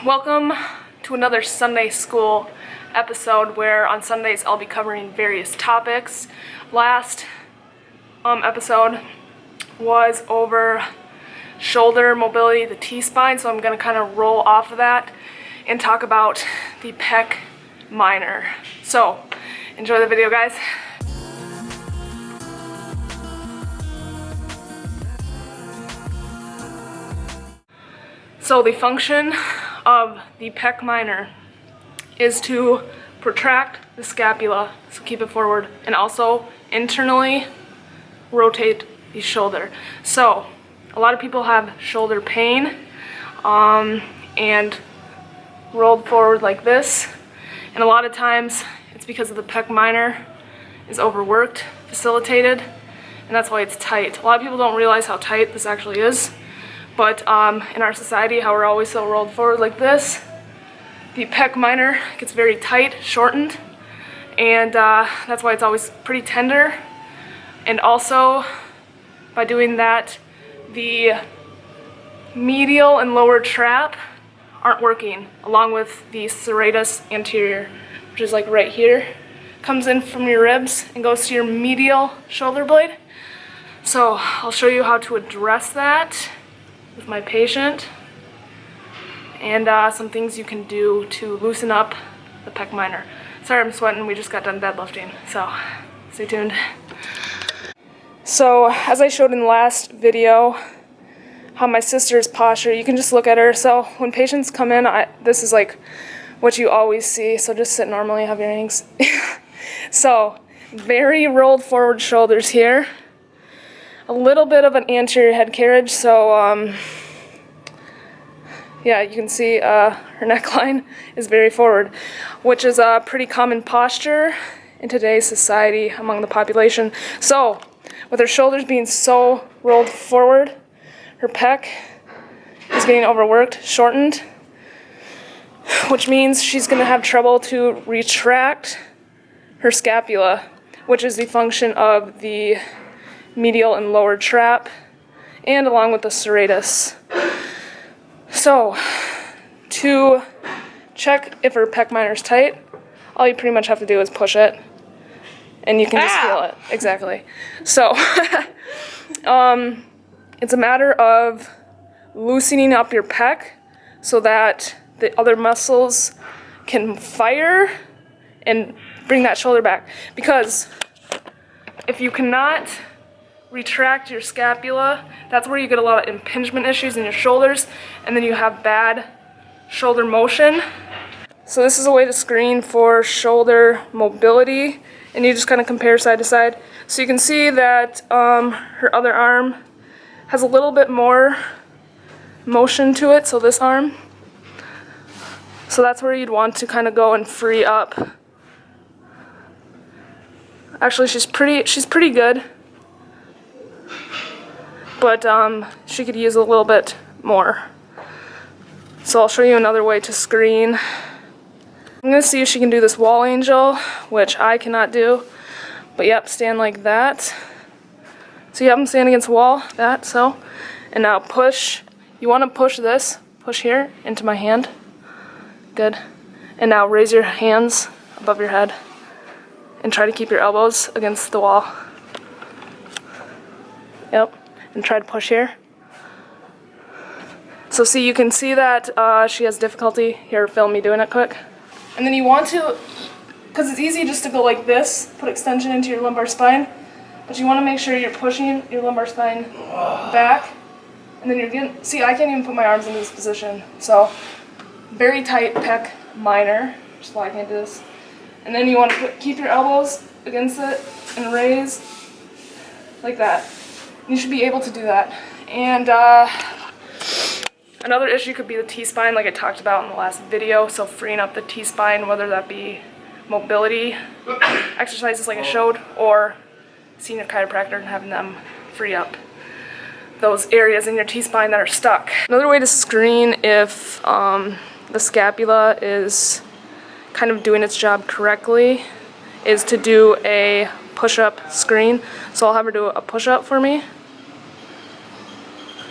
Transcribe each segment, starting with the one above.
Welcome to another Sunday School episode where on Sundays I'll be covering various topics. Last episode was over shoulder mobility, the T-spine, so I'm going to kind of roll off of that and talk about the pec minor. So, enjoy the video, guys. So the function of the pec minor is to protract the scapula, so keep it forward, and also internally rotate the shoulder. So a lot of people have shoulder pain and rolled forward like this, and a lot of times it's because of the pec minor is overworked, facilitated, and that's why it's tight. A lot of people don't realize how tight this actually is. But in our society, how we're always so rolled forward like this, the pec minor gets very tight, shortened, and that's why it's always pretty tender. And also, by doing that, the medial and lower trap aren't working, along with the serratus anterior, which is like right here, comes in from your ribs and goes to your medial shoulder blade. So I'll show you how to address that with my patient, and some things you can do to loosen up the pec minor. Sorry, I'm sweating, we just got done deadlifting, so stay tuned. So, as I showed in the last video, how my sister's posture, you can just look at her. So when patients come in, this is like what you always see, so just sit normally, have your hands. So, very rolled forward shoulders here. A little bit of an anterior head carriage, so yeah, you can see her neckline is very forward, which is a pretty common posture in today's society among the population. So, with her shoulders being so rolled forward, her pec is getting overworked, shortened, which means she's going to have trouble to retract her scapula, which is the function of the medial and lower trap, and along with the serratus. So, to check if her pec minor is tight, all you pretty much have to do is push it, and you can just feel it. Exactly. So, it's a matter of loosening up your pec so that the other muscles can fire and bring that shoulder back. Because if you cannot retract your scapula, that's where you get a lot of impingement issues in your shoulders, and then you have bad shoulder motion. So this is a way to screen for shoulder mobility, and you just kind of compare side to side. So you can see that her other arm has a little bit more motion to it, so this arm. So that's where you'd want to kind of go and free up. Actually, she's pretty good, but she could use a little bit more. So I'll show you another way to screen. I'm going to see if she can do this wall angel, which I cannot do. But yep, stand like that. So you have them stand against the wall, that, so. And now push. You want to push this, push here, into my hand. Good. And now raise your hands above your head and try to keep your elbows against the wall. Yep. And try to push here. So see, you can see that she has difficulty. Here, film me doing it quick. And then you want to, because it's easy just to go like this, put extension into your lumbar spine, but you want to make sure you're pushing your lumbar spine back, and then you're getting, see, I can't even put my arms in this position, so very tight pec minor, which is why I can't do this. And then you want to keep your elbows against it and raise like that. You should be able to do that. And another issue could be the T-spine, like I talked about in the last video. So freeing up the T-spine, whether that be mobility exercises like I showed, or seeing your chiropractor and having them free up those areas in your T-spine that are stuck. Another way to screen if the scapula is kind of doing its job correctly is to do a push-up screen. So I'll have her do a push-up for me.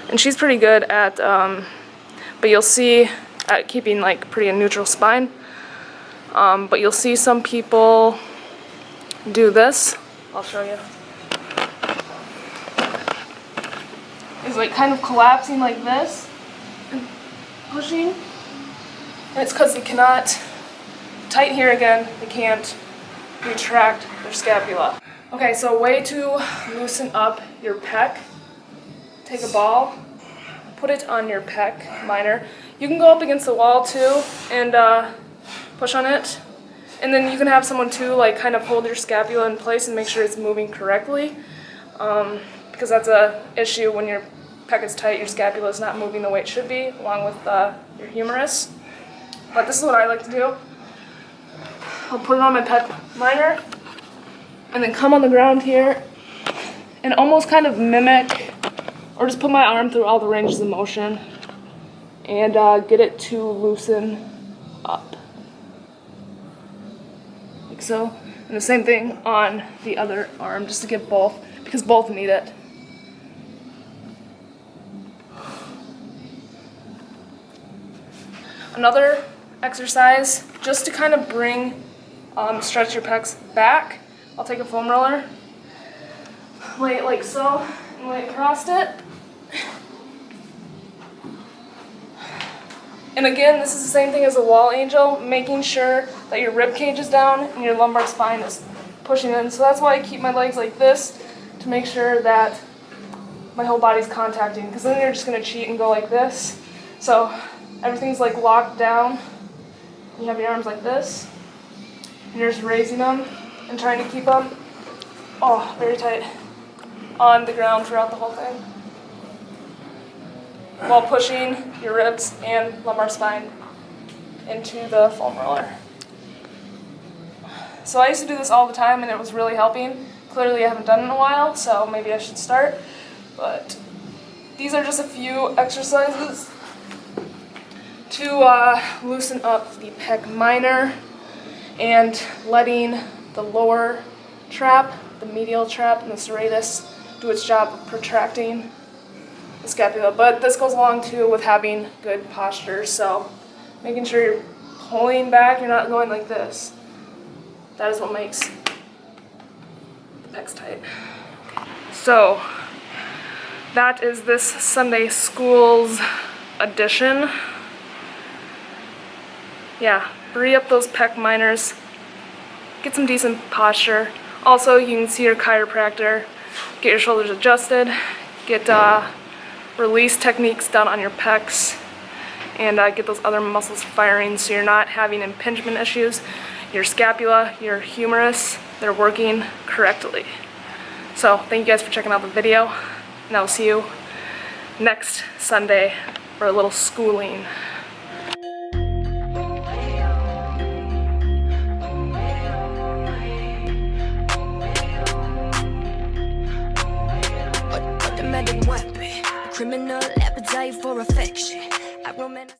And she's pretty good at, but you'll see at keeping like pretty a neutral spine. But you'll see some people do this. I'll show you. It's like kind of collapsing like this and pushing. And it's because they cannot, tight here again, they can't retract their scapula. Okay, so a way to loosen up your pec, take a ball, put it on your pec minor. You can go up against the wall too and push on it. And then you can have someone too like kind of hold your scapula in place and make sure it's moving correctly. Because that's a issue when your pec is tight, your scapula is not moving the way it should be, along with your humerus. But this is what I like to do. I'll put it on my pec minor, and then come on the ground here, and almost kind of mimic, or just put my arm through all the ranges of motion, and get it to loosen up. Like so. And the same thing on the other arm, just to get both, because both need it. Another exercise, just to kind of bring, stretch your pecs back. I'll take a foam roller, lay it like so, and lay it across it. And again, this is the same thing as a wall angel, making sure that your rib cage is down and your lumbar spine is pushing in. So that's why I keep my legs like this, to make sure that my whole body's contacting, because then you're just going to cheat and go like this. So everything's like locked down. You have your arms like this, and you're just raising them and trying to keep them, very tight, on the ground throughout the whole thing, while pushing your ribs and lumbar spine into the foam roller. So I used to do this all the time, and it was really helping. Clearly I haven't done it in a while, so maybe I should start. But these are just a few exercises to loosen up the pec minor and letting the lower trap, the medial trap, and the serratus do its job of protracting the scapula. But this goes along too with having good posture, so making sure you're pulling back, you're not going like this. That is what makes the pecs tight. So that is this Sunday School's edition. Yeah, free up those pec minors, get some decent posture. Also, you can see your chiropractor, get your shoulders adjusted, get release techniques done on your pecs, and get those other muscles firing so you're not having impingement issues. Your scapula, your humerus, they're working correctly. So thank you guys for checking out the video, and I'll see you next Sunday for a little schooling. Weapon, a criminal appetite for affection. I romance